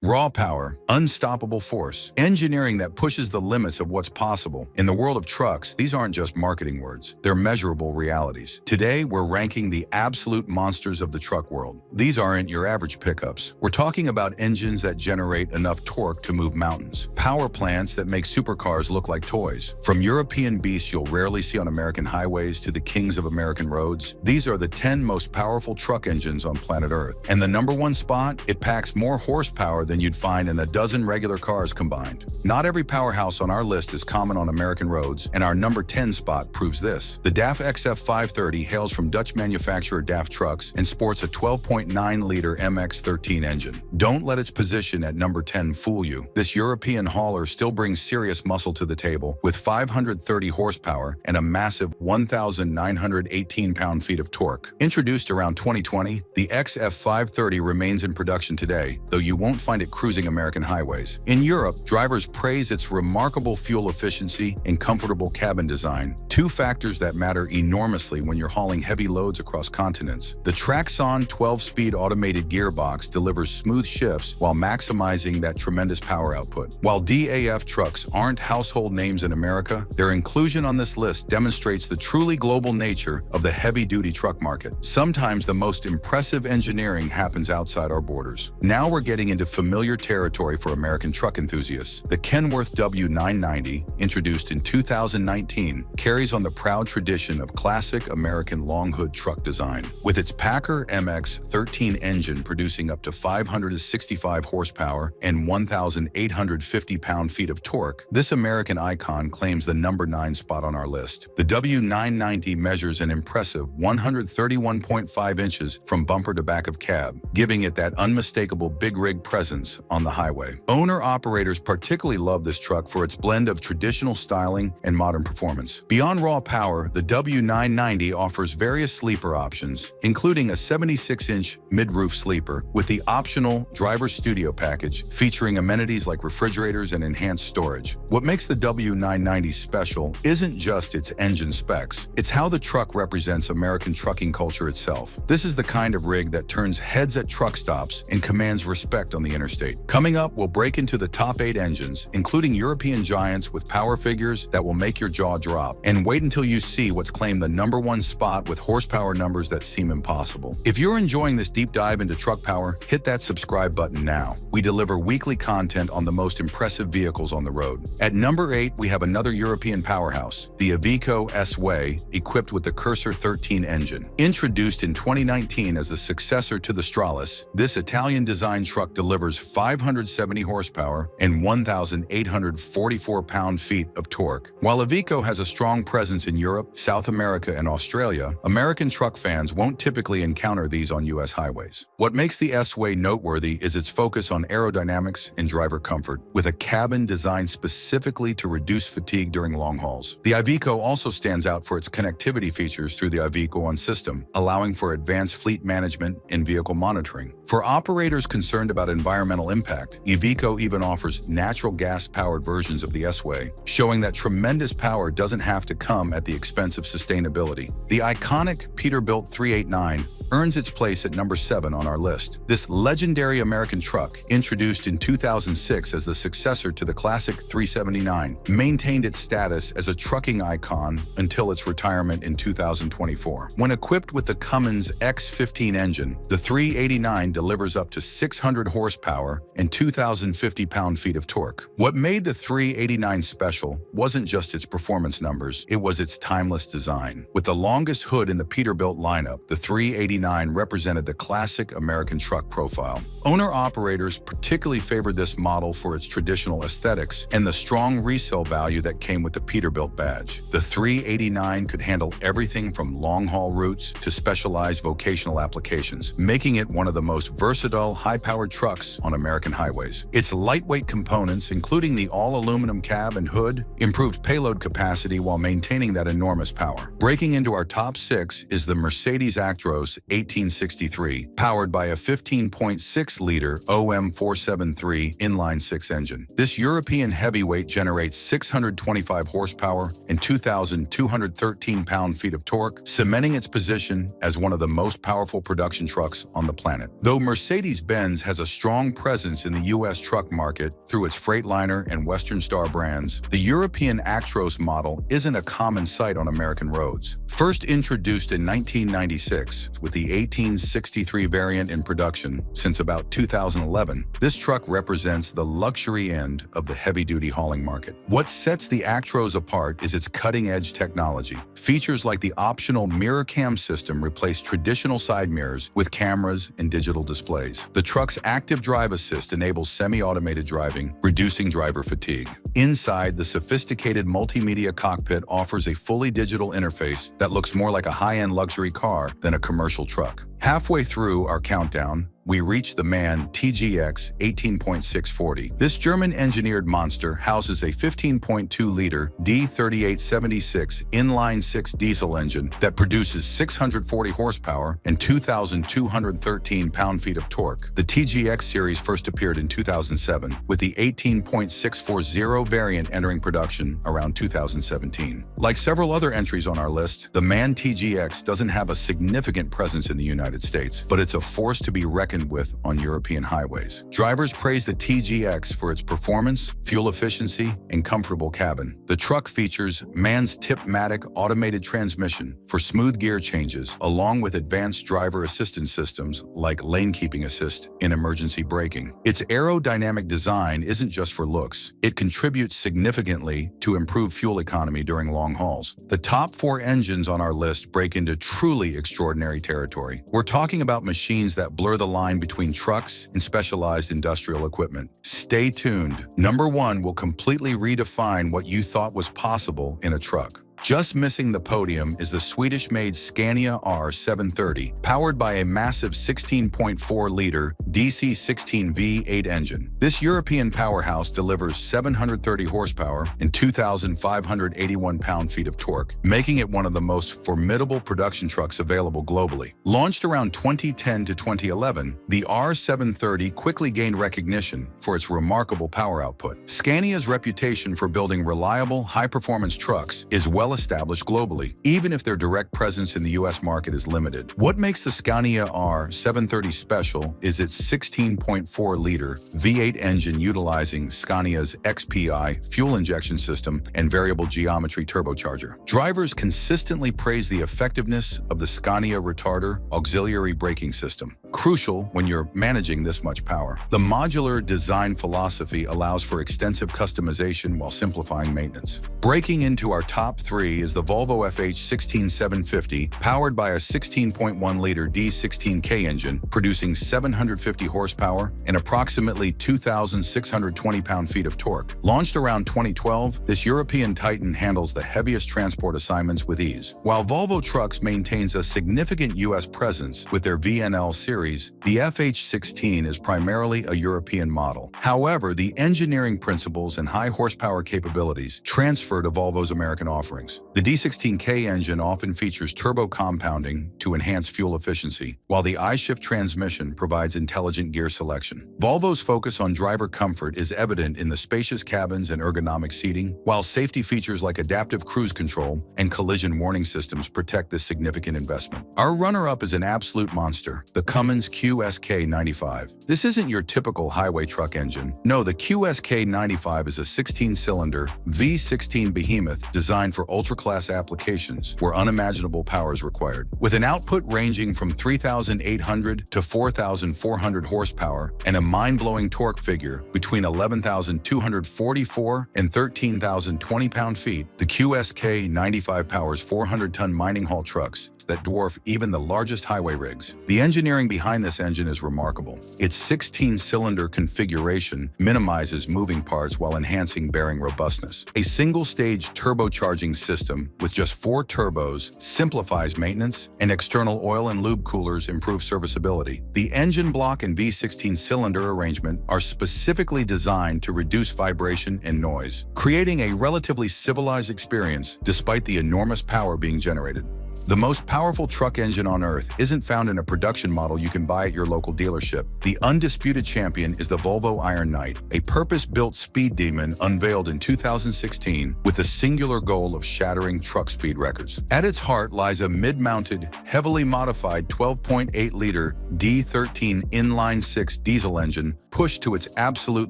Raw power, unstoppable force, engineering that pushes the limits of what's possible. In the world of trucks, these aren't just marketing words. They're measurable realities. Today, we're ranking the absolute monsters of the truck world. These aren't your average pickups. We're talking about engines that generate enough torque to move mountains, power plants that make supercars look like toys. From European beasts you'll rarely see on American highways to the kings of American roads, these are the 10 most powerful truck engines on planet Earth. And the number one spot, it packs more horsepower than you'd find in a dozen regular cars combined. Not every powerhouse on our list is common on American roads, and our number 10 spot proves this. The DAF XF530 hails from Dutch manufacturer DAF Trucks and sports a 12.9-liter MX-13 engine. Don't let its position at number 10 fool you. This European hauler still brings serious muscle to the table with 530 horsepower and a massive 1,918 pound-feet of torque. Introduced around 2020, the XF530 remains in production today, though you won't find it cruising American highways. In Europe, drivers praise its remarkable fuel efficiency and comfortable cabin design, two factors that matter enormously when you're hauling heavy loads across continents. The Traxxon 12-speed automated gearbox delivers smooth shifts while maximizing that tremendous power output. While DAF trucks aren't household names in America, their inclusion on this list demonstrates the truly global nature of the heavy-duty truck market. Sometimes the most impressive engineering happens outside our borders. Now we're getting into familiar territory for American truck enthusiasts. The Kenworth W990, introduced in 2019, carries on the proud tradition of classic American long-hood truck design. With its Packer MX-13 engine producing up to 565 horsepower and 1,850 pound-feet of torque, this American icon claims the number 9 spot on our list. The W990 measures an impressive 131.5 inches from bumper to back of cab, giving it that unmistakable big rig presence on the highway. Owner-operators particularly love this truck for its blend of traditional styling and modern performance. Beyond raw power, the W990 offers various sleeper options, including a 76-inch mid-roof sleeper with the optional driver's studio package featuring amenities like refrigerators and enhanced storage. What makes the W990 special isn't just its engine specs, it's how the truck represents American trucking culture itself. This is the kind of rig that turns heads at truck stops and commands respect on the interstate. Coming up, we'll break into the top 8 engines, including European giants with power figures that will make your jaw drop. And wait until you see what's claimed the number 1 spot with horsepower numbers that seem impossible. If you're enjoying this deep dive into truck power, hit that subscribe button now. We deliver weekly content on the most impressive vehicles on the road. At number 8, we have another European powerhouse, the Iveco S-Way, equipped with the Cursor 13 engine. Introduced in 2019 as the successor to the Stralis, this Italian-designed truck delivers 570 horsepower and 1,844 pound-feet of torque. While Iveco has a strong presence in Europe, South America, and Australia, American truck fans won't typically encounter these on U.S. highways. What makes the S-Way noteworthy is its focus on aerodynamics and driver comfort, with a cabin designed specifically to reduce fatigue during long hauls. The Iveco also stands out for its connectivity features through the Iveco One system, allowing for advanced fleet management and vehicle monitoring. For operators concerned about environmental impact, Iveco even offers natural gas-powered versions of the S-Way, showing that tremendous power doesn't have to come at the expense of sustainability. The iconic Peterbilt 389 earns its place at number 7 on our list. This legendary American truck, introduced in 2006 as the successor to the classic 379, maintained its status as a trucking icon until its retirement in 2024. When equipped with the Cummins X15 engine, the 389 delivers up to 600 horsepower and 2,050 pound-feet of torque. What made the 389 special wasn't just its performance numbers, it was its timeless design. With the longest hood in the Peterbilt lineup, the 389 represented the classic American truck profile. Owner-operators particularly favored this model for its traditional aesthetics and the strong resale value that came with the Peterbilt badge. The 389 could handle everything from long-haul routes to specialized vocational applications, making it one of the most versatile, high-powered trucks on American highways. Its lightweight components, including the all-aluminum cab and hood, improved payload capacity while maintaining that enormous power. Breaking into our top 6 is the Mercedes Actros 1863, powered by a 15.6-liter OM473 inline-6 engine. This European heavyweight generates 625 horsepower and 2,213 pound-feet of torque, cementing its position as one of the most powerful production trucks on the planet. Though Mercedes-Benz has a strong presence in the U.S. truck market through its Freightliner and Western Star brands, the European Actros model isn't a common sight on American roads. First introduced in 1996 with the 1863 variant in production since about 2011, this truck represents the luxury end of the heavy-duty hauling market. What sets the Actros apart is its cutting-edge technology. Features like the optional mirror cam system replace traditional side mirrors with cameras and digital displays. The truck's active drive assist enables semi-automated driving, reducing driver fatigue. Inside, the sophisticated multimedia cockpit offers a fully digital interface that looks more like a high-end luxury car than a commercial truck. Halfway through our countdown, we reach the MAN TGX 18.640. This German-engineered monster houses a 15.2-liter D3876 inline-six diesel engine that produces 640 horsepower and 2,213 pound-feet of torque. The TGX series first appeared in 2007, with the 18.640 variant entering production around 2017. Like several other entries on our list, the MAN TGX doesn't have a significant presence in the United States, but it's a force to be reckoned with on European highways. Drivers praise the TGX for its performance, fuel efficiency, and comfortable cabin. The truck features MAN's Tip-matic automated transmission for smooth gear changes, along with advanced driver assistance systems like lane keeping assist and emergency braking. Its aerodynamic design isn't just for looks. It contributes significantly to improve fuel economy during long hauls. The top 4 engines on our list break into truly extraordinary territory. We're talking about machines that blur the line between trucks and specialized industrial equipment. Stay tuned. Number 1 will completely redefine what you thought was possible in a truck. Just missing the podium is the Swedish-made Scania R730, powered by a massive 16.4-liter DC-16 V8 engine. This European powerhouse delivers 730 horsepower and 2,581 pound-feet of torque, making it one of the most formidable production trucks available globally. Launched around 2010 to 2011, the R730 quickly gained recognition for its remarkable power output. Scania's reputation for building reliable, high-performance trucks is well established globally, even if their direct presence in the U.S. market is limited. What makes the Scania R730 special is its 16.4-liter V8 engine utilizing Scania's XPI fuel injection system and variable geometry turbocharger. Drivers consistently praise the effectiveness of the Scania retarder auxiliary braking system, crucial when you're managing this much power. The modular design philosophy allows for extensive customization while simplifying maintenance. Breaking into our top 3 is the Volvo FH16750, powered by a 16.1-liter D16K engine, producing 750 horsepower and approximately 2,620 pound-feet of torque. Launched around 2012, this European titan handles the heaviest transport assignments with ease. While Volvo Trucks maintains a significant U.S. presence with their VNL series, the FH16 is primarily a European model. However, the engineering principles and high horsepower capabilities transfer to Volvo's American offerings. The D16K engine often features turbo compounding to enhance fuel efficiency, while the I-Shift transmission provides intelligent gear selection. Volvo's focus on driver comfort is evident in the spacious cabins and ergonomic seating, while safety features like adaptive cruise control and collision warning systems protect this significant investment. Our runner-up is an absolute monster, the Cummins QSK95. This isn't your typical highway truck engine. No, the QSK95 is a 16-cylinder V16 behemoth designed for ultra-class applications where unimaginable power is required. With an output ranging from 3,800 to 4,400 horsepower and a mind-blowing torque figure between 11,244 and 13,020 pound-feet, the QSK95 powers 400-ton mining haul trucks that dwarf even the largest highway rigs. The engineering behind this engine is remarkable. Its 16-cylinder configuration minimizes moving parts while enhancing bearing robustness. A single-stage turbocharging system with just 4 turbos simplifies maintenance, and external oil and lube coolers improve serviceability. The engine block and V16 cylinder arrangement are specifically designed to reduce vibration and noise, creating a relatively civilized experience despite the enormous power being generated. The most powerful truck engine on Earth isn't found in a production model you can buy at your local dealership. The undisputed champion is the Volvo Iron Knight, a purpose-built speed demon unveiled in 2016 with the singular goal of shattering truck speed records. At its heart lies a mid-mounted, heavily modified 12.8-liter D13 inline-six diesel engine pushed to its absolute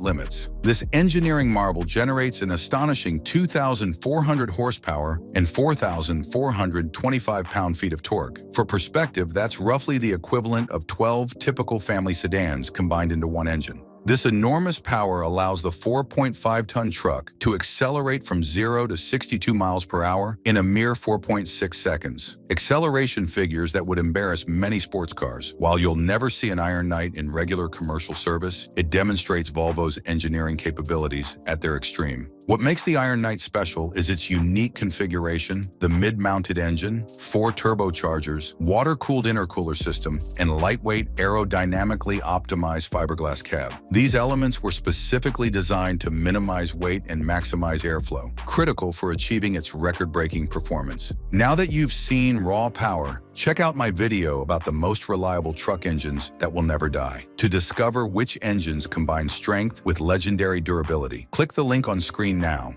limits. This engineering marvel generates an astonishing 2,400 horsepower and 4,425 pound-feet of torque. For perspective, that's roughly the equivalent of 12 typical family sedans combined into one engine. This enormous power allows the 4.5-ton truck to accelerate from 0 to 62 miles per hour in a mere 4.6 seconds. Acceleration figures that would embarrass many sports cars. While you'll never see an Iron Knight in regular commercial service, it demonstrates Volvo's engineering capabilities at their extreme. What makes the Iron Knight special is its unique configuration, the mid-mounted engine, 4 turbochargers, water-cooled intercooler system, and lightweight, aerodynamically optimized fiberglass cab. These elements were specifically designed to minimize weight and maximize airflow, critical for achieving its record-breaking performance. Now that you've seen raw power, check out my video about the most reliable truck engines that will never die. To discover which engines combine strength with legendary durability, click the link on screen now.